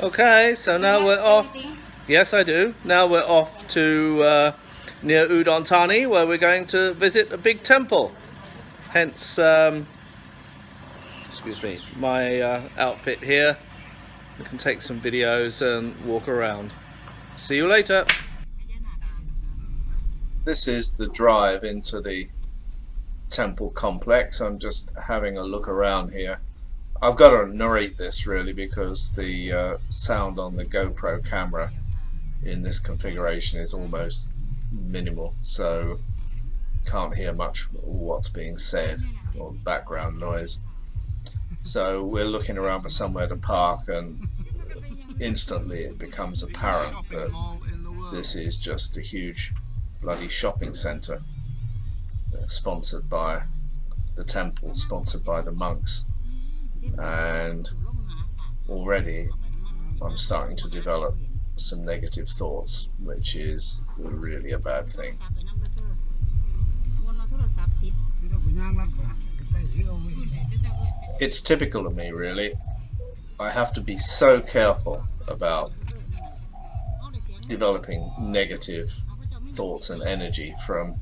Okay, so now we're off. Yes, I do. Now we're off to near Udon Thani, where we're going to visit a big temple. Hence, excuse me, my outfit here. We can take some videos and walk around. See you later. This is the drive into the temple complex. I'm just having a look around here. I've got to narrate this really because the sound on the GoPro camera in this configuration is almost minimal, so can't hear much what's being said or background noise. So we're looking around for somewhere to park, and instantly it becomes apparent that this is just a huge bloody shopping centre sponsored by the temple, sponsored by the monks, and already I'm starting to develop some negative thoughts, which is really a bad thing. It's typical of me, really. I have to be so careful about developing negative thoughts and energy from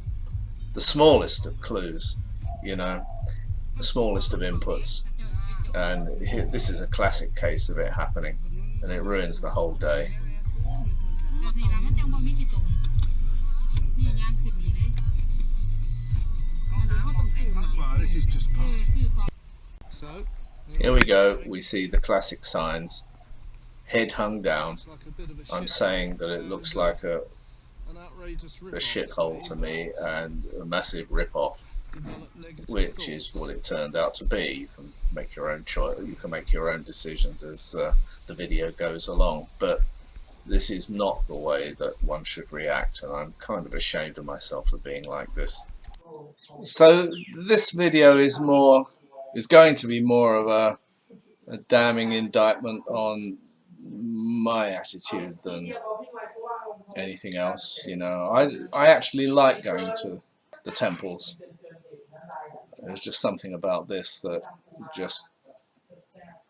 the smallest of clues, you know, the smallest of inputs. And this is a classic case of it happening, and it ruins the whole day. Here we go, we see the classic signs, head hung down. I'm saying that it looks like a shithole to me and a massive rip-off, which is what it turned out to be. You can make your own choice, you can make your own decisions as the video goes along, but this is not the way that one should react, and I'm kind of ashamed of myself for being like this. So this video is going to be more of a damning indictment on my attitude than anything else. You know, I actually like going to the temples. There's just something about this that just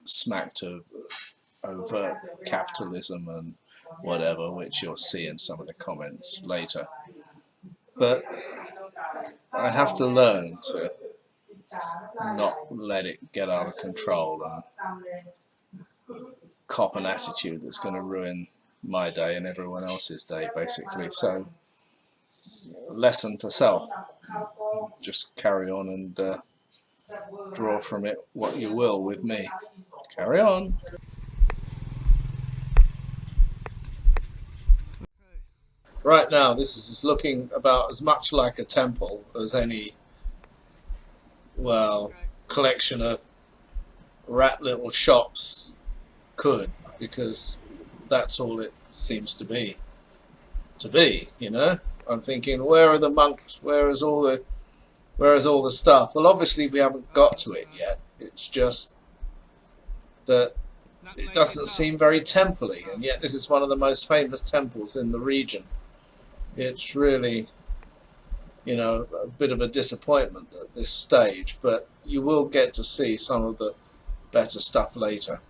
smacked of overt capitalism and whatever, which you'll see in some of the comments later. But I have to learn to not let it get out of control and cop an attitude that's going to ruin my day and everyone else's day, basically. So, lesson for self. Just carry on and draw from it what you will with me. Carry on. Right now, this is looking about as much like a temple as any, well, collection of rat little shops could, because that's all it seems to be, you know. I'm thinking, where are the monks? Where is all the stuff? Well, obviously we haven't got to it yet. It's just that it doesn't seem very temple-y, and yet this is one of the most famous temples in the region. It's really, you know, a bit of a disappointment at this stage, but you will get to see some of the better stuff later.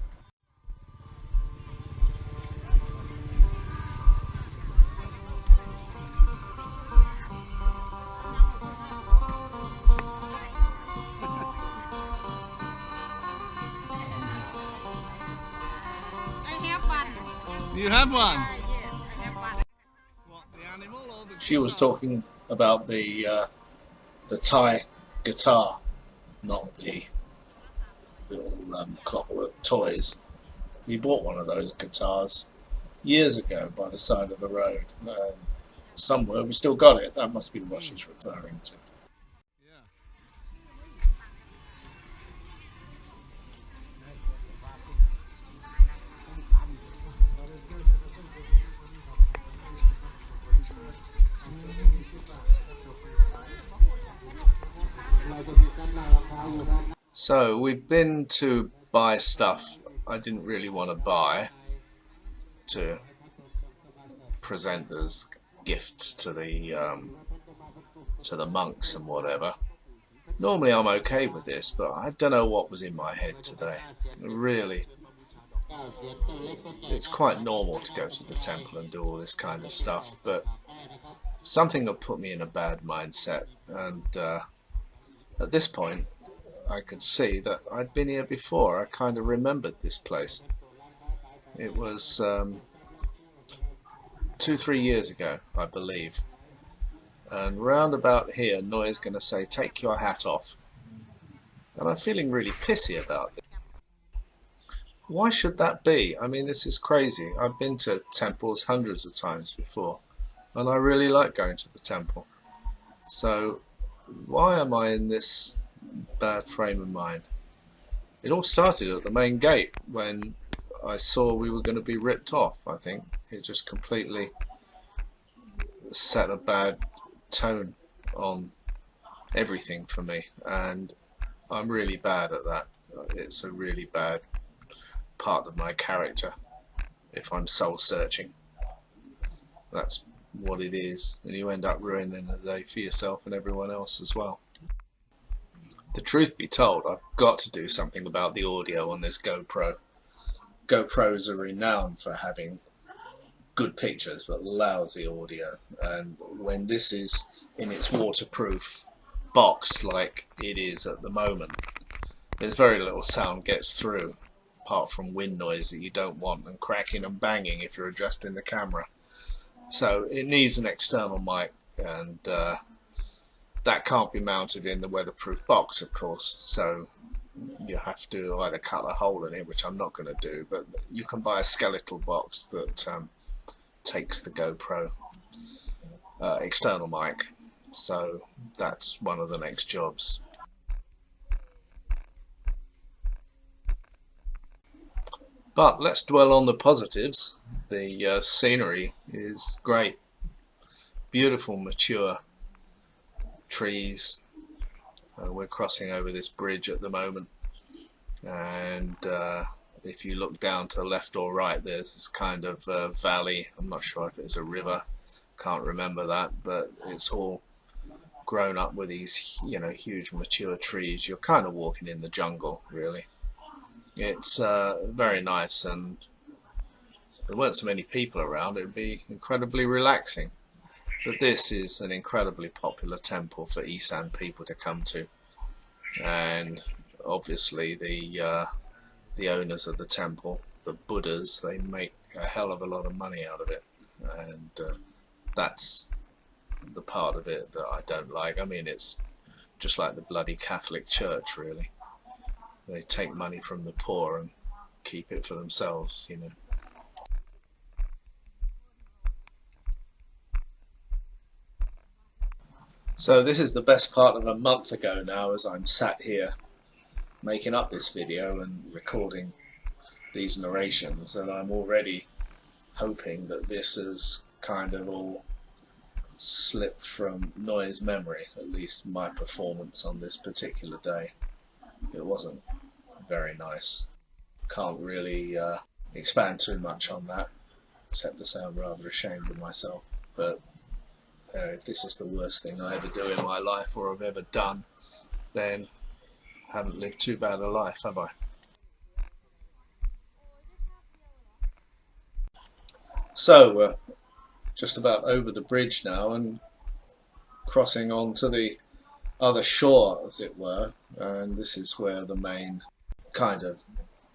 You have one? Yes, I have one. What, the animal or the... She was talking about the Thai guitar, not the little clockwork toys. We bought one of those guitars years ago by the side of the road. Somewhere we still got it. That must be what she's referring to. So we've been to buy stuff I didn't really want to buy to present as gifts to the monks and whatever. Normally I'm okay with this, but I don't know what was in my head today. Really, it's quite normal to go to the temple and do all this kind of stuff, but something had put me in a bad mindset, and at this point I could see that I'd been here before. I kind of remembered this place. It was 2, 3 years ago, I believe, and round about here Noy's going to say, take your hat off, and I'm feeling really pissy about this. Why should that be? I mean, this is crazy. I've been to temples hundreds of times before, and I really like going to the temple. So why am I in this bad frame of mind? It all started at the main gate when I saw we were going to be ripped off. I think it just completely set a bad tone on everything for me, and I'm really bad at that. It's a really bad part of my character if I'm soul searching. That's what it is, and you end up ruining the day for yourself and everyone else as well. The truth be told, I've got to do something about the audio on this GoPro. GoPros are renowned for having good pictures but lousy audio, and when this is in its waterproof box like it is at the moment, there's very little sound gets through apart from wind noise that you don't want, and cracking and banging if you're adjusting the camera. So it needs an external mic, and that can't be mounted in the weatherproof box, of course, so you have to either cut a hole in it, which I'm not going to do, but you can buy a skeletal box that takes the GoPro external mic. So that's one of the next jobs. But let's dwell on the positives. The scenery is great. Beautiful, mature trees. We're crossing over this bridge at the moment, and if you look down to the left or right, there's this kind of valley. I'm not sure if it's a river, can't remember that, but it's all grown up with these, you know, huge mature trees. You're kind of walking in the jungle, really. It's very nice, and if there weren't so many people around, it would be incredibly relaxing. But this is an incredibly popular temple for Isan people to come to, and obviously the owners of the temple, the Buddhas, they make a hell of a lot of money out of it, and that's the part of it that I don't like. I mean, it's just like the bloody Catholic Church, really. They take money from the poor and keep it for themselves, you know. So this is the best part of a month ago now, as I'm sat here making up this video and recording these narrations, and I'm already hoping that this has kind of all slipped from Noy's memory, at least my performance on this particular day. It wasn't very nice. Can't really expand too much on that, except to say I'm rather ashamed of myself. But if this is the worst thing I ever do in my life, or have ever done, then I haven't lived too bad a life, have I? So we're just about over the bridge now and crossing on to the other shore, as it were, and this is where the main kind of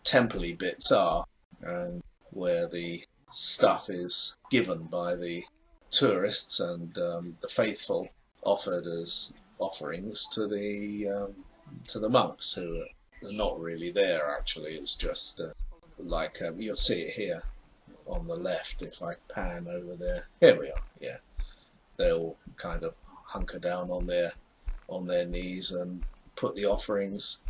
temple-y bits are, and where the stuff is given by the tourists and the faithful, offered as offerings to the monks, who are not really there actually. It's just like you'll see it here on the left if I pan over there. Here we are. Yeah, they all kind of hunker down on their knees and put the offerings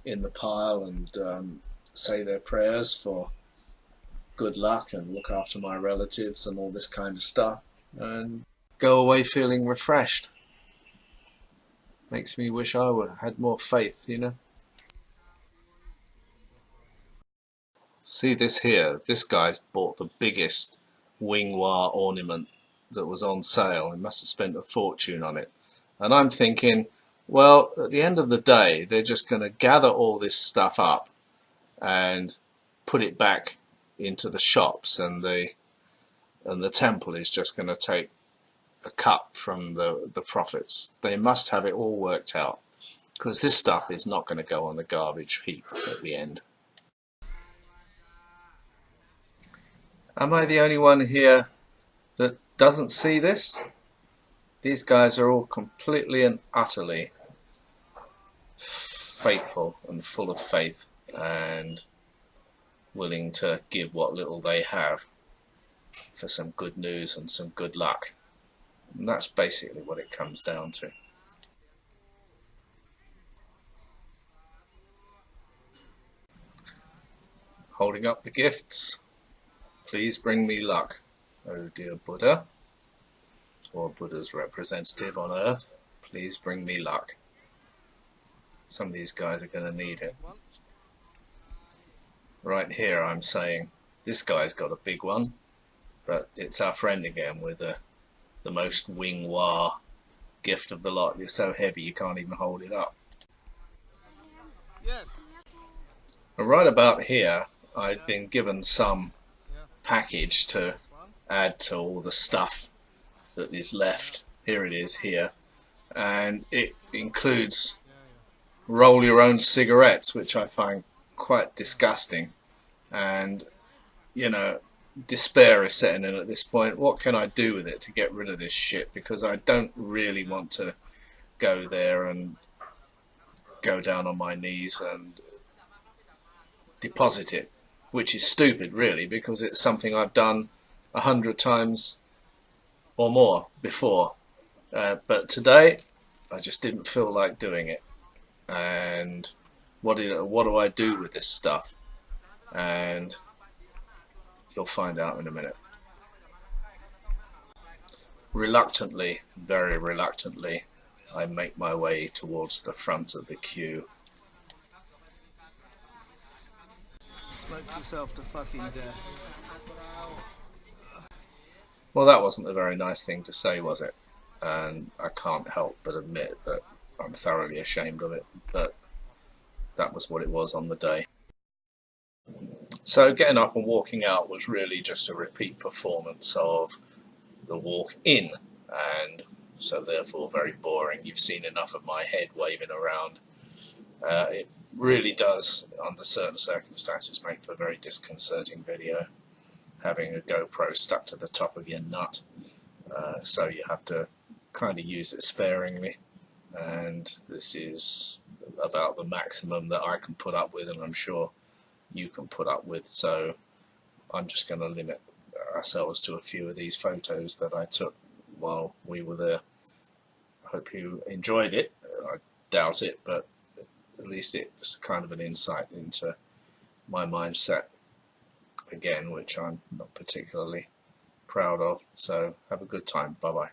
in the pile and say their prayers for good luck and look after my relatives and all this kind of stuff, and go away feeling refreshed. Makes me wish I had more faith, you know. See this here, this guy's bought the biggest wingwa ornament that was on sale. He must have spent a fortune on it. And I'm thinking, well, at the end of the day, they're just going to gather all this stuff up and put it back into the shops, and the temple is just going to take a cut from the profits. They must have it all worked out, because this stuff is not going to go on the garbage heap at the end. Am I the only one here that doesn't see this? These guys are all completely and utterly faithful and full of faith and willing to give what little they have for some good news and some good luck. And that's basically what it comes down to. Holding up the gifts. Please bring me luck, oh dear Buddha, or Buddha's representative on earth. Please bring me luck. Some of these guys are going to need it. Right here I'm saying, this guy's got a big one, but it's our friend again with the most wing-wah gift of the lot. It's so heavy you can't even hold it up. Yes. And right about here I'd been given some package to add to all the stuff that is left. Here it is here, and it includes roll your own cigarettes, which I find quite disgusting, and you know, despair is setting in at this point. What can I do with it to get rid of this shit? Because I don't really want to go there and go down on my knees and deposit it, which is stupid really, because it's something I've done 100 times or more before, but today I just didn't feel like doing it. And what do I do with this stuff? And you'll find out in a minute. Reluctantly, very reluctantly, I make my way towards the front of the queue. Smoke yourself to fucking death. Well, that wasn't a very nice thing to say, was it? And I can't help but admit that I'm thoroughly ashamed of it, but that was what it was on the day. So getting up and walking out was really just a repeat performance of the walk in, and so therefore very boring. You've seen enough of my head waving around. It really does, under certain circumstances, make for a very disconcerting video, having a GoPro stuck to the top of your nut. So you have to kind of use it sparingly, and this is about the maximum that I can put up with, and I'm sure you can put up with. So I'm just going to limit ourselves to a few of these photos that I took while we were there. I hope you enjoyed it. I doubt it, but at least it's kind of an insight into my mindset again, which I'm not particularly proud of. So have a good time. Bye bye.